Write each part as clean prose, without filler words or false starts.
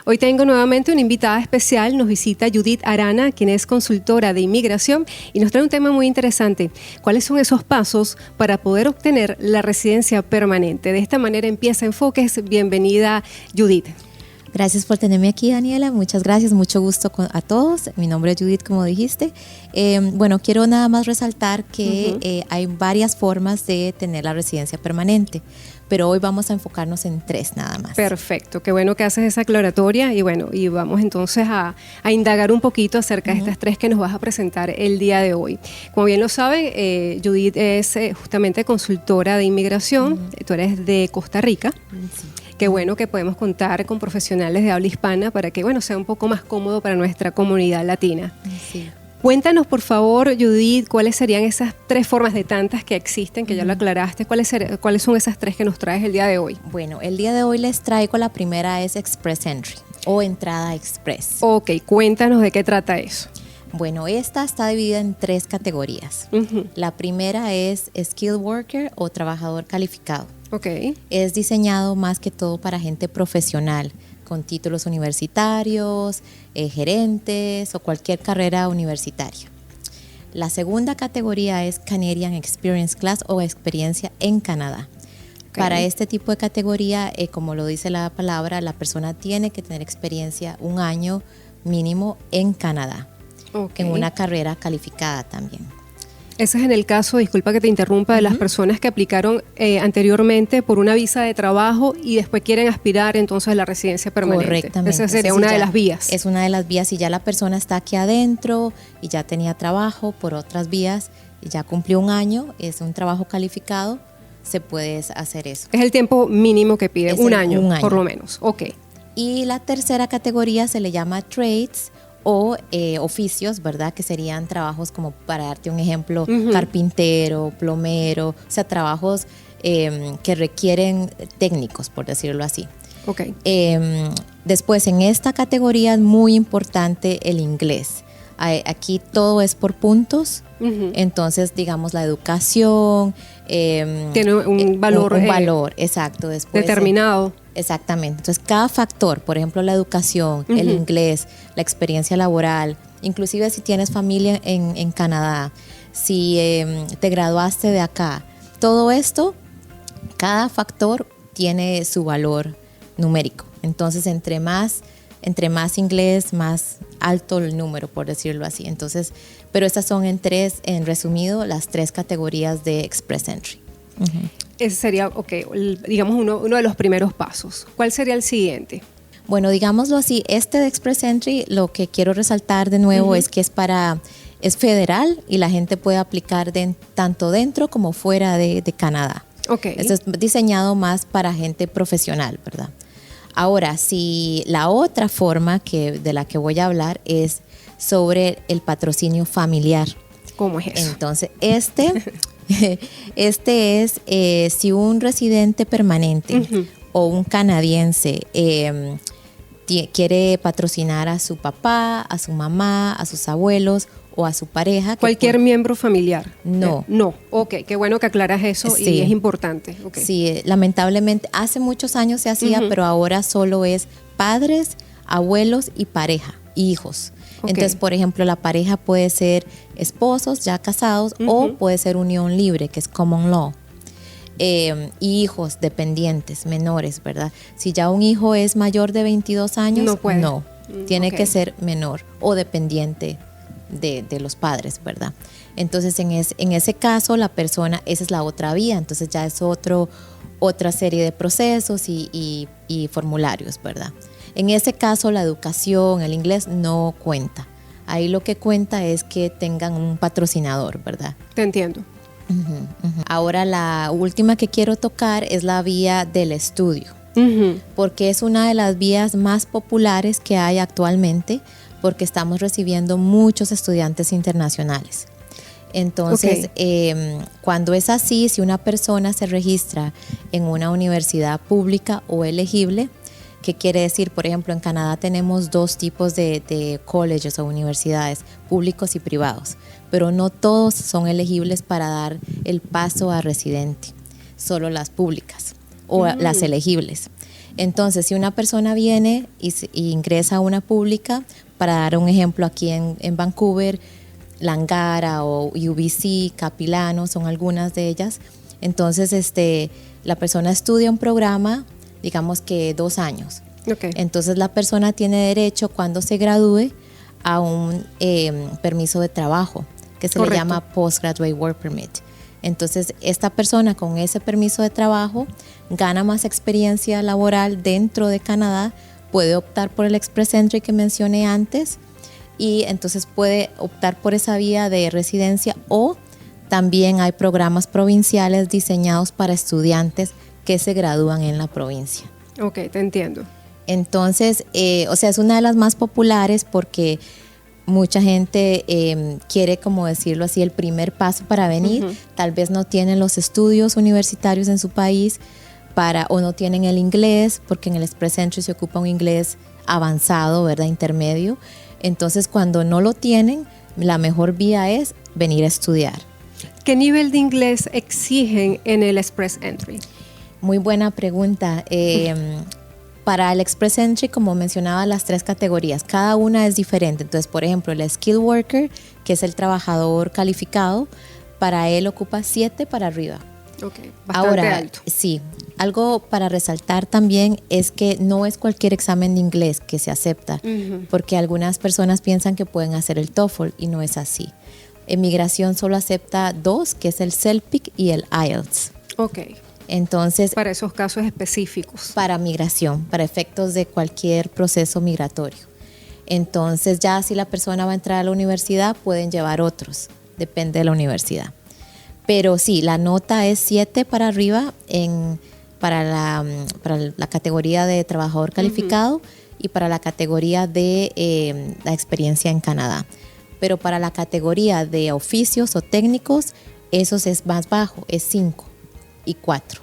Hoy tengo nuevamente una invitada especial, nos visita Judith Arana, quien es consultora de inmigración y nos trae un tema muy interesante. ¿Cuáles son esos pasos para poder obtener la residencia permanente? De esta manera empieza Enfoques. Bienvenida, Judith. Gracias por tenerme aquí, Daniela. Muchas gracias, mucho gusto a todos. Mi nombre es Judith, como dijiste. Bueno, quiero nada más resaltar que hay varias formas de tener la residencia permanente, pero hoy vamos a enfocarnos en 3 nada más. Perfecto, qué bueno que haces esa aclaratoria y bueno, y vamos entonces a indagar un poquito acerca de estas 3 que nos vas a presentar el día de hoy. Como bien lo saben, Judith es justamente consultora de inmigración, tú eres de Costa Rica. Sí. Qué bueno que podemos contar con profesionales de habla hispana para que, bueno, sea un poco más cómodo para nuestra comunidad latina. Sí. Cuéntanos, por favor, Judith, cuáles serían esas 3 formas de tantas que existen, que ya lo aclaraste. ¿Cuáles son esas 3 que nos traes el día de hoy? Bueno, el día de hoy les traigo la primera, es Express Entry o entrada express. Ok, cuéntanos de qué trata eso. Bueno, esta está dividida en 3 categorías. La primera es Skilled Worker o trabajador calificado. Ok. Es diseñado más que todo para gente profesional, con títulos universitarios, gerentes o cualquier carrera universitaria. La segunda categoría es Canadian Experience Class o experiencia en Canadá. Okay. Para este tipo de categoría, como lo dice la palabra, la persona tiene que tener experiencia 1 año mínimo en Canadá, en una carrera calificada también. Ese es en el caso, disculpa que te interrumpa, de las personas que aplicaron anteriormente por una visa de trabajo y después quieren aspirar entonces a la residencia permanente. Correctamente. Esa sería una de las vías. Es una de las vías. Si ya la persona está aquí adentro y ya tenía trabajo por otras vías y ya cumplió 1 año, es un trabajo calificado, se puede hacer eso. Es el tiempo mínimo que pide, un año, por lo menos. Ok. Y la tercera categoría se le llama trades o oficios, ¿verdad? Que serían trabajos como, para darte un ejemplo, carpintero, plomero, o sea, trabajos que requieren técnicos, por decirlo así. Okay. Después, en esta categoría es muy importante el inglés. Aquí todo es por puntos, entonces, digamos, la educación tiene un valor. Un valor, exacto. Después, determinado. Exactamente. Entonces, cada factor, por ejemplo, la educación, el inglés, la experiencia laboral, inclusive si tienes familia en Canadá, si te graduaste de acá, todo esto, cada factor tiene su valor numérico. Entonces, entre más inglés, más alto el número, por decirlo así. Entonces, pero estas son en resumido, las 3 categorías de Express Entry. Ese sería, digamos, uno de los primeros pasos. ¿Cuál sería el siguiente? Bueno, digámoslo así, este de Express Entry, lo que quiero resaltar de nuevo es que es federal y la gente puede aplicar tanto dentro como fuera de Canadá. Okay. Esto es diseñado más para gente profesional, ¿verdad? Ahora, si la otra forma de la que voy a hablar es sobre el patrocinio familiar. ¿Cómo es eso? Entonces, este es si un residente permanente o un canadiense quiere patrocinar a su papá, a su mamá, a sus abuelos o a su pareja. ¿Cualquier miembro familiar? No. No, ok, qué bueno que aclaras eso y es importante. Okay. Sí, lamentablemente hace muchos años se hacía, pero ahora solo es padres, abuelos y pareja, hijos. Okay. Entonces, por ejemplo, la pareja puede ser esposos ya casados o puede ser unión libre, que es common law. Y hijos dependientes, menores, ¿verdad? Si ya un hijo es mayor de 22 años, no puede. No, tiene que ser menor o dependiente de los padres, ¿verdad? Entonces, en ese caso, la persona, esa es la otra vía, entonces ya es otra serie de procesos y formularios, ¿verdad? En ese caso, la educación, el inglés no cuenta. Ahí lo que cuenta es que tengan un patrocinador, ¿verdad? Te entiendo. Ahora, la última que quiero tocar es la vía del estudio, porque es una de las vías más populares que hay actualmente, porque estamos recibiendo muchos estudiantes internacionales. Entonces, cuando es así, si una persona se registra en una universidad pública o elegible, ¿qué quiere decir? Por ejemplo, en Canadá tenemos 2 tipos de colleges o universidades, públicos y privados, pero no todos son elegibles para dar el paso a residente, solo las públicas o las elegibles. Entonces, si una persona viene y ingresa a una pública, para dar un ejemplo aquí en Vancouver, Langara o UBC, Capilano, son algunas de ellas. Entonces, la persona estudia un programa, digamos que 2 años. Okay. Entonces, la persona tiene derecho, cuando se gradúe, a un permiso de trabajo, que se le llama Postgraduate Work Permit. Entonces, esta persona con ese permiso de trabajo gana más experiencia laboral dentro de Canadá, puede optar por el Express Entry que mencioné antes, y entonces puede optar por esa vía de residencia, o también hay programas provinciales diseñados para estudiantes que se gradúan en la provincia. Ok, te entiendo. Entonces, es una de las más populares porque mucha gente quiere, como decirlo así, el primer paso para venir. Tal vez no tienen los estudios universitarios en su país o no tienen el inglés, porque en el Express Entry se ocupa un inglés avanzado, ¿verdad? Intermedio. Entonces, cuando no lo tienen, la mejor vía es venir a estudiar. ¿Qué nivel de inglés exigen en el Express Entry? Muy buena pregunta. Para el Express Entry, como mencionaba, las 3 categorías, cada una es diferente. Entonces, por ejemplo, el Skilled Worker, que es el trabajador calificado, para él ocupa 7 para arriba. Ok, bastante alto. Sí, algo para resaltar también es que no es cualquier examen de inglés que se acepta, porque algunas personas piensan que pueden hacer el TOEFL y no es así. Migración solo acepta 2, que es el CELPIC y el IELTS. Ok. Entonces, para esos casos específicos. Para migración, para efectos de cualquier proceso migratorio. Entonces, ya si la persona va a entrar a la universidad, pueden llevar otros, depende de la universidad. Pero sí, la nota es 7 para arriba para la categoría de trabajador calificado y para la categoría de la experiencia en Canadá. Pero para la categoría de oficios o técnicos, eso es más bajo, es 5 y 4.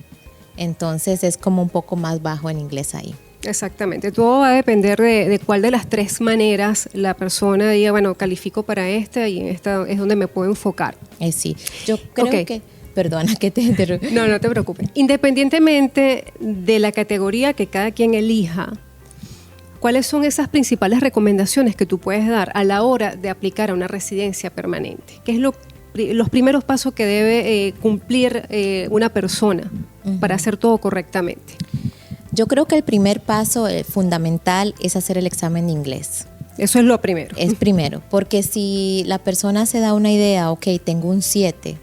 Entonces es como un poco más bajo en inglés ahí. Exactamente, todo va a depender de cuál de las 3 maneras la persona diga, bueno, califico para esta y en esta es donde me puedo enfocar. Sí, yo creo que, perdona que te interrumpa. No te preocupes. Independientemente de la categoría que cada quien elija, ¿cuáles son esas principales recomendaciones que tú puedes dar a la hora de aplicar a una residencia permanente? ¿Qué es los primeros pasos que debe cumplir una persona para hacer todo correctamente? Yo creo que el primer paso fundamental es hacer el examen de inglés. Eso es lo primero. Es primero, porque si la persona se da una idea, ok, tengo un 7,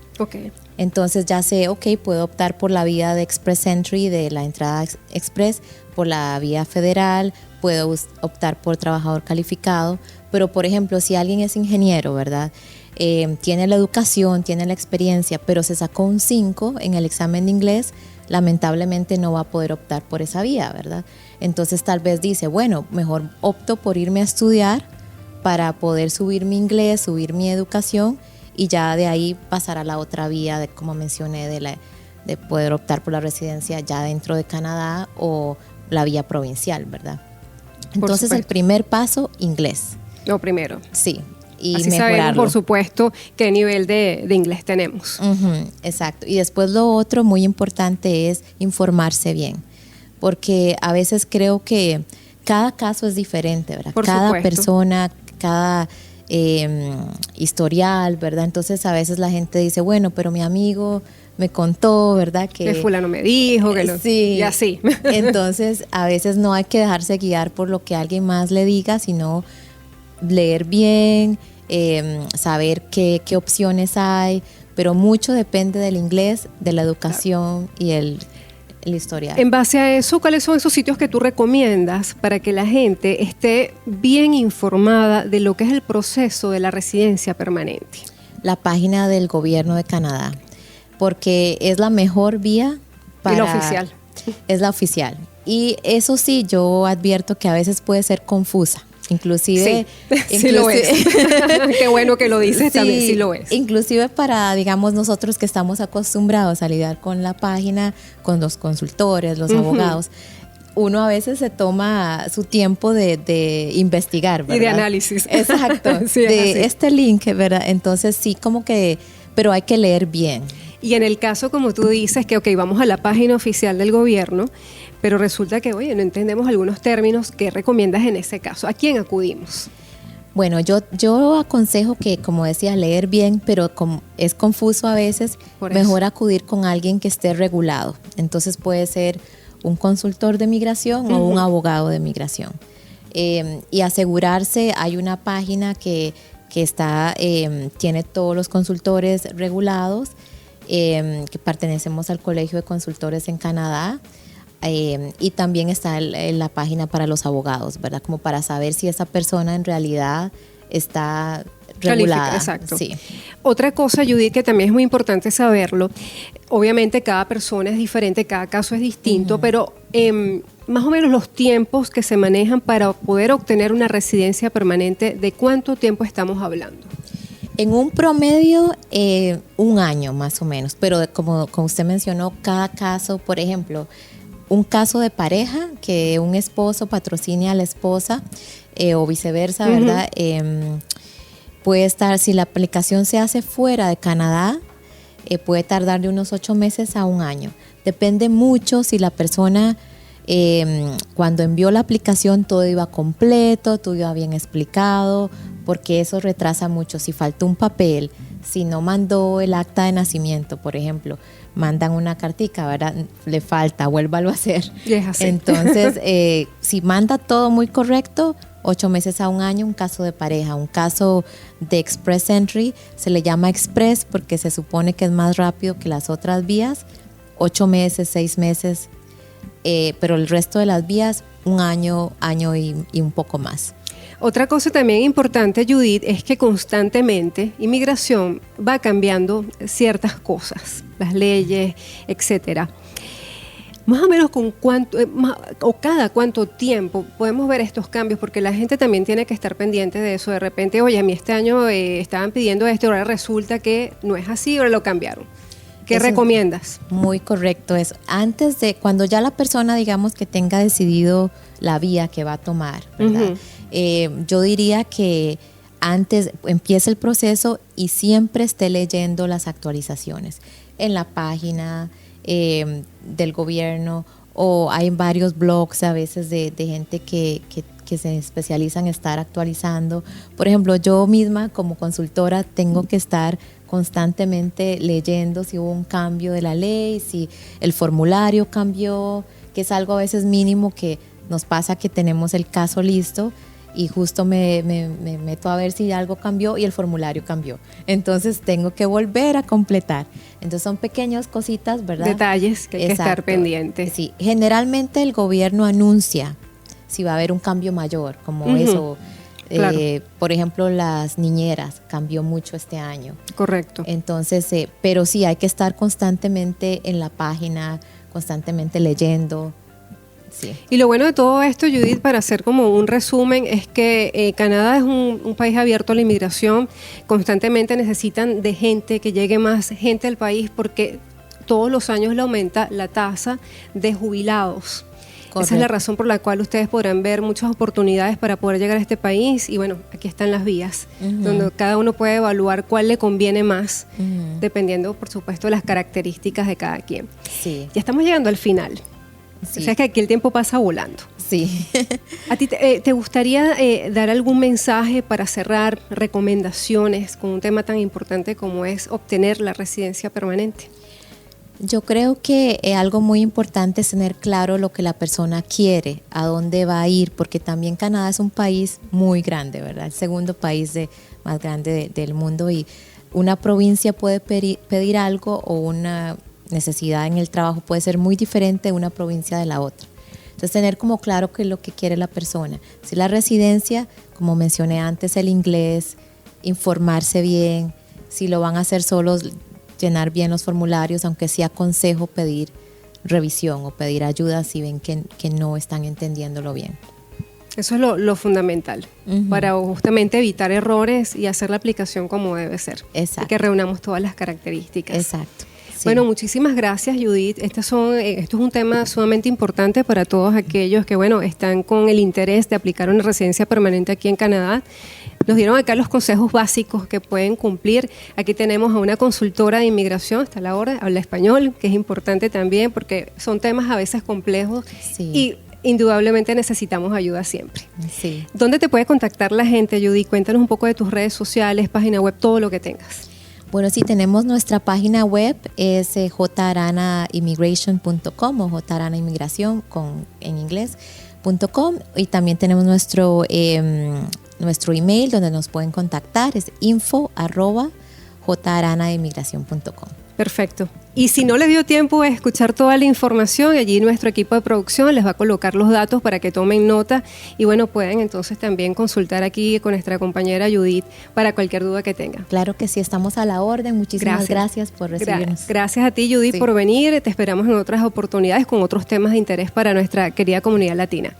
entonces ya sé, ok, puedo optar por la vía de Express Entry, de la entrada express, por la vía federal, puedo optar por trabajador calificado, pero por ejemplo, si alguien es ingeniero, ¿verdad? Tiene la educación, tiene la experiencia, pero se sacó un 5 en el examen de inglés, lamentablemente no va a poder optar por esa vía, ¿verdad? Entonces tal vez dice, bueno, mejor opto por irme a estudiar para poder subir mi inglés, subir mi educación y ya de ahí pasar a la otra vía, de como mencioné, de poder optar por la residencia ya dentro de Canadá o la vía provincial, ¿verdad? Entonces el primer paso, inglés. Lo primero. Sí. Y así mejorarlo. sabemos, por supuesto, qué nivel de inglés tenemos. Exacto. Y después lo otro muy importante es informarse bien, porque a veces creo que cada caso es diferente, ¿verdad? Cada persona, cada historial, ¿verdad? Entonces a veces la gente dice, bueno, pero mi amigo me contó, ¿verdad? Que fulano me dijo, sí, y así. Entonces a veces no hay que dejarse guiar por lo que alguien más le diga, sino leer bien, saber qué opciones hay, pero mucho depende del inglés, de la educación y el historial. En base a eso, ¿cuáles son esos sitios que tú recomiendas para que la gente esté bien informada de lo que es el proceso de la residencia permanente? La página del gobierno de Canadá, porque es la mejor vía para... Y la oficial. Es la oficial. Y eso sí, yo advierto que a veces puede ser confusa. Inclusive lo es. Qué bueno que lo dices, también sí lo es. Inclusive para, digamos, nosotros que estamos acostumbrados a lidiar con la página, con los consultores, los abogados, uno a veces se toma su tiempo de investigar, ¿verdad? Y de análisis. Exacto. Sí, de este link, ¿verdad? Entonces sí, como que, pero hay que leer bien. Y en el caso, como tú dices, que vamos a la página oficial del gobierno, pero resulta que, oye, no entendemos algunos términos. ¿Qué recomiendas en ese caso? ¿A quién acudimos? Bueno, yo aconsejo que, como decía, leer bien, pero como es confuso a veces, mejor acudir con alguien que esté regulado. Entonces puede ser un consultor de migración o un abogado de migración. Y asegurarse, hay una página que está, tiene todos los consultores regulados, que pertenecemos al Colegio de Consultores en Canadá. Y también está la página para los abogados, ¿verdad? Como para saber si esa persona en realidad está regulada. Exacto. Sí. Otra cosa, Judith, que también es muy importante saberlo, obviamente cada persona es diferente, cada caso es distinto, pero más o menos los tiempos que se manejan para poder obtener una residencia permanente, ¿de cuánto tiempo estamos hablando? En un promedio, un año más o menos, pero como usted mencionó, cada caso, por ejemplo, un caso de pareja, que un esposo patrocine a la esposa o viceversa, ¿verdad? Puede estar, si la aplicación se hace fuera de Canadá, puede tardar de unos 8 meses a un año. Depende mucho si la persona, cuando envió la aplicación, todo iba completo, todo iba bien explicado, porque eso retrasa mucho. Si faltó un papel, si no mandó el acta de nacimiento, por ejemplo, mandan una cartica, ¿verdad? Le falta, vuélvalo a hacer. Entonces, si manda todo muy correcto, 8 meses a un año, un caso de pareja. Un caso de Express Entry se le llama Express porque se supone que es más rápido que las otras vías. 8 meses, 6 meses, pero el resto de las vías, un año y un poco más. Otra cosa también importante, Judith, es que constantemente inmigración va cambiando ciertas cosas, las leyes, etcétera. Más o menos con cuánto, o cada cuánto tiempo podemos ver estos cambios, porque la gente también tiene que estar pendiente de eso. De repente, oye, a mí este año estaban pidiendo esto, ahora resulta que no es así, ahora lo cambiaron. ¿Qué recomiendas? Muy correcto eso. Antes de, cuando ya la persona, digamos, que tenga decidido la vía que va a tomar, ¿verdad? Yo diría que antes empiece el proceso y siempre esté leyendo las actualizaciones en la página del gobierno, o hay varios blogs a veces de gente que se especializa en estar actualizando. Por ejemplo, yo misma como consultora tengo que estar constantemente leyendo si hubo un cambio de la ley, si el formulario cambió, que es algo a veces mínimo que nos pasa, que tenemos el caso listo y justo me meto a ver si algo cambió y el formulario cambió. Entonces tengo que volver a completar. Entonces son pequeñas cositas, ¿verdad? Detalles que hay que estar pendientes. Sí, generalmente el gobierno anuncia si va a haber un cambio mayor, como eso. Claro. Por ejemplo, las niñeras cambió mucho este año. Correcto. Entonces, pero sí, hay que estar constantemente en la página, constantemente leyendo. Sí. Y lo bueno de todo esto, Judith, para hacer como un resumen, es que Canadá es un país abierto a la inmigración. Constantemente necesitan de gente, que llegue más gente al país, porque todos los años le aumenta la tasa de jubilados. Correcto. Esa es la razón por la cual ustedes podrán ver muchas oportunidades para poder llegar a este país. Y bueno, aquí están las vías, donde cada uno puede evaluar cuál le conviene más, dependiendo, por supuesto, de las características de cada quien. Sí. Ya estamos llegando al final. Sí. O sea, que aquí el tiempo pasa volando. Sí. ¿A ti te gustaría dar algún mensaje para cerrar, recomendaciones con un tema tan importante como es obtener la residencia permanente? Yo creo que algo muy importante es tener claro lo que la persona quiere, a dónde va a ir, porque también Canadá es un país muy grande, ¿verdad? El segundo país más grande del mundo, y una provincia puede pedir algo, o una necesidad en el trabajo puede ser muy diferente de una provincia de la otra. Entonces, tener como claro qué es lo que quiere la persona. Si la residencia, como mencioné antes, el inglés, informarse bien, si lo van a hacer solos, llenar bien los formularios, aunque sí aconsejo pedir revisión o pedir ayuda si ven que no están entendiéndolo bien. Eso es lo fundamental, para justamente evitar errores y hacer la aplicación como debe ser. Exacto. Y que reunamos todas las características. Exacto. Sí. Bueno, muchísimas gracias, Judith. Esto es un tema sumamente importante para todos aquellos que, bueno, están con el interés de aplicar una residencia permanente aquí en Canadá. Nos dieron acá los consejos básicos que pueden cumplir. Aquí tenemos a una consultora de inmigración, está a la hora, habla español, que es importante también porque son temas a veces complejos y indudablemente necesitamos ayuda siempre. Sí. ¿Dónde te puede contactar la gente, Judy? Cuéntanos un poco de tus redes sociales, página web, todo lo que tengas. Bueno, sí, tenemos nuestra página web, es jaranaimmigración.com o jaranainmigración en inglés.com, y también tenemos nuestro email donde nos pueden contactar, es info@jaranainmigración.com. Perfecto. Y si no les dio tiempo a escuchar toda la información, allí nuestro equipo de producción les va a colocar los datos para que tomen nota y bueno, pueden entonces también consultar aquí con nuestra compañera Judith para cualquier duda que tengan. Claro que sí, estamos a la orden. Muchísimas gracias por recibirnos. Gracias a ti, Judith, por venir. Te esperamos en otras oportunidades con otros temas de interés para nuestra querida comunidad latina.